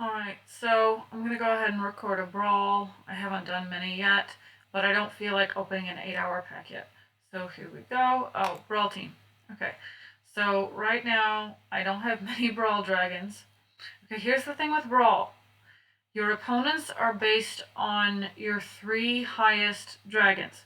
Alright, so I'm going to go ahead and record a Brawl. I haven't done many yet, but I don't feel like opening an 8-hour pack yet. So here we go. Oh, Brawl team. Okay, so right now I don't have many Brawl dragons. Okay, here's the thing with Brawl. Your opponents are based on your 3 highest dragons.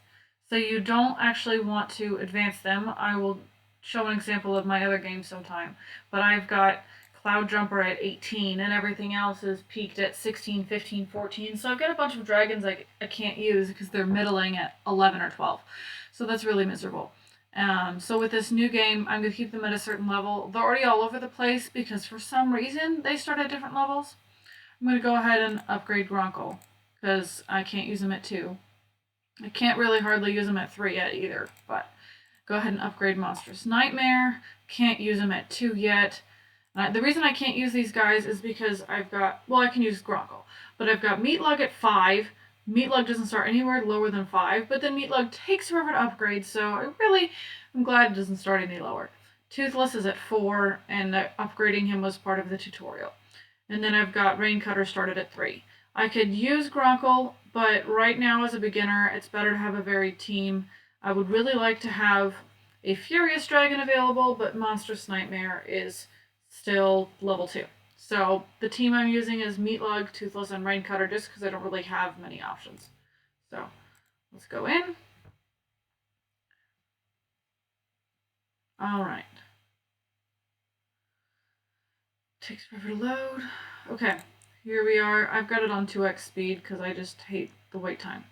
So you don't actually want to advance them. I will show an example of my other game sometime. But I've got Cloud Jumper at 18 and everything else is peaked at 16, 15, 14. So I've got a bunch of dragons I can't use because they're middling at 11 or 12. So that's really miserable. So with this new game, I'm going to keep them at a certain level. They're already all over the place because for some reason they start at different levels. I'm going to go ahead and upgrade Gronkle because I can't use him at 2. I can't really hardly use him at 3 yet either, but go ahead and upgrade Monstrous Nightmare. Can't use him at 2 yet. The reason I can't use these guys is because I've got, well, I can use Gronkle, but I've got Meatlug at 5. Meatlug doesn't start anywhere lower than 5, but then Meatlug takes forever to upgrade, so I'm glad it doesn't start any lower. Toothless is at 4, and upgrading him was part of the tutorial. And then I've got Raincutter started at 3. I could use Gronkle, but right now as a beginner, it's better to have a varied team. I would really like to have a Furious Dragon available, but Monstrous Nightmare is still level 2. So the team I'm using is Meatlug, Toothless, and Raincutter just because I don't really have many options. So let's go in. Alright. Takes forever to load. Okay, here we are. I've got it on 2x speed because I just hate the wait time.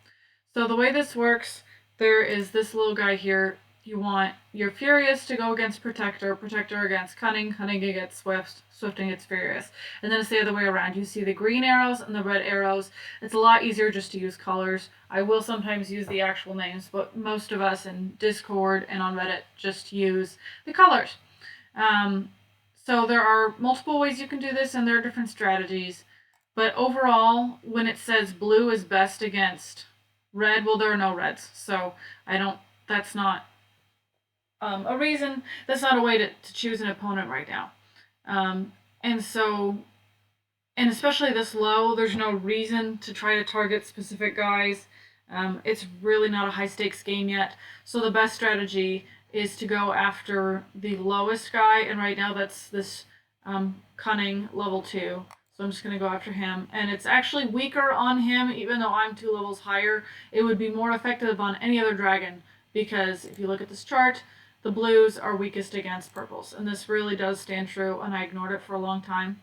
So the way this works, there is this little guy here. You want your Furious to go against Protector, Protector against Cunning, Cunning against Swift, Swifting against Furious. And then it's the other way around. You see the green arrows and the red arrows. It's a lot easier just to use colors. I will sometimes use the actual names, but most of us in Discord and on Reddit just use the colors. So there are multiple ways you can do this, and there are different strategies. But overall, when it says blue is best against red, well, there are no reds. So that's not a reason, that's not a way to choose an opponent right now. And so, and especially this low, there's no reason to try to target specific guys. It's really not a high stakes game yet. So the best strategy is to go after the lowest guy, and right now that's this Cunning level 2. So I'm just going to go after him. And it's actually weaker on him, even though I'm 2 levels higher. It would be more effective on any other dragon, because if you look at this chart, the blues are weakest against purples. And this really does stand true, and I ignored it for a long time.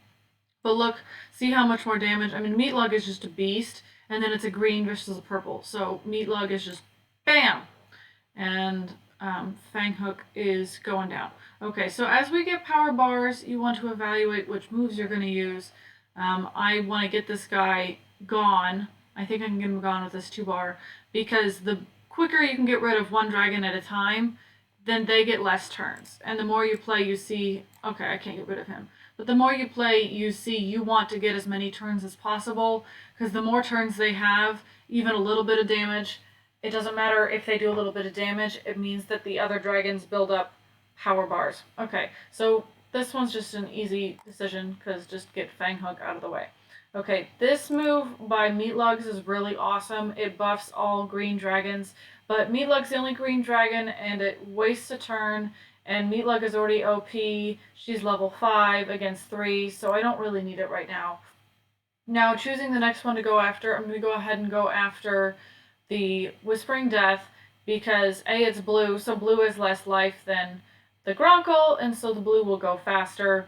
But look, see how much more damage. I mean, Meatlug is just a beast, and then it's a green versus a purple. So Meatlug is just bam! And Fanghook is going down. Okay, so as we get power bars, you want to evaluate which moves you're going to use. I want to get this guy gone. I think I can get him gone with this 2-bar, because the quicker you can get rid of one dragon at a time, then they get less turns. And the more you play, you see, okay, I can't get rid of him. But the more you play, you see you want to get as many turns as possible, because the more turns they have, even a little bit of damage, it doesn't matter if they do a little bit of damage, it means that the other dragons build up power bars. Okay, so this one's just an easy decision, because just get Fanghook out of the way. Okay, this move by Meatlugs is really awesome. It buffs all green dragons, but Meatlug's the only green dragon, and it wastes a turn, and Meatlug is already OP. She's level 5 against 3, so I don't really need it right now. Now, choosing the next one to go after, I'm going to go ahead and go after the Whispering Death, because A, it's blue, so blue is less life than the Gronkle, and so the blue will go faster.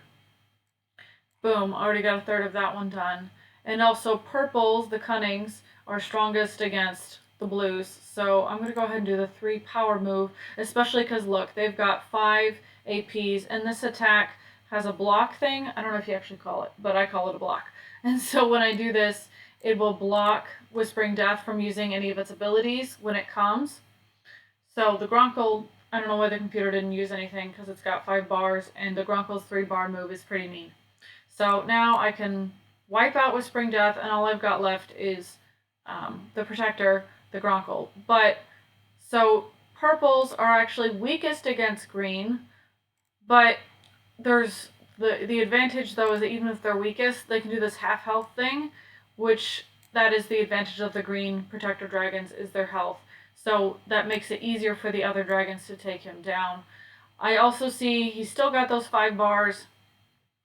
Boom, already got a third of that one done. And also purples, the Cunnings, are strongest against the blues. So I'm going to go ahead and do the 3 power move, especially because look, they've got 5 APs, and this attack has a block thing. I don't know if you actually call it, but I call it a block. And so when I do this, it will block Whispering Death from using any of its abilities when it comes. So the Gronkle, I don't know why the computer didn't use anything because it's got 5 bars, and the Gronkle's 3-bar move is pretty mean. So now I can wipe out Whispering Death, and all I've got left is the Protector, the Gronkle. But, so purples are actually weakest against green, but there's The advantage though is that even if they're weakest, they can do this half health thing, which that is the advantage of the green protector dragons is their health. So that makes it easier for the other dragons to take him down. I also see he's still got those 5 bars.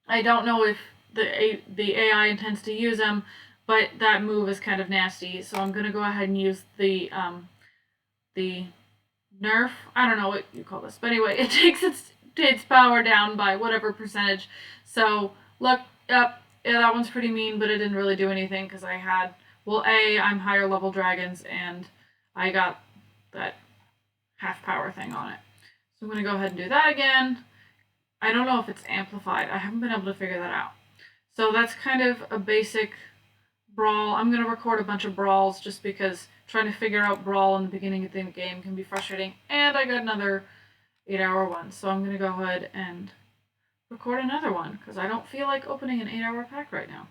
I don't know if the AI intends to use them, but that move is kind of nasty. So I'm gonna go ahead and use the nerf. I don't know what you call this, but anyway, it takes its power down by whatever percentage. So look up. Yeah, that one's pretty mean, but it didn't really do anything because I had I'm higher level dragons and I got that half power thing on it. So I'm gonna go ahead and do that again. I don't know if it's amplified. I haven't been able to figure that out. So that's kind of a basic Brawl. I'm going to record a bunch of Brawls just because trying to figure out Brawl in the beginning of the game can be frustrating. And I got another 8-hour one. So I'm going to go ahead and record another one because I don't feel like opening an 8-hour pack right now.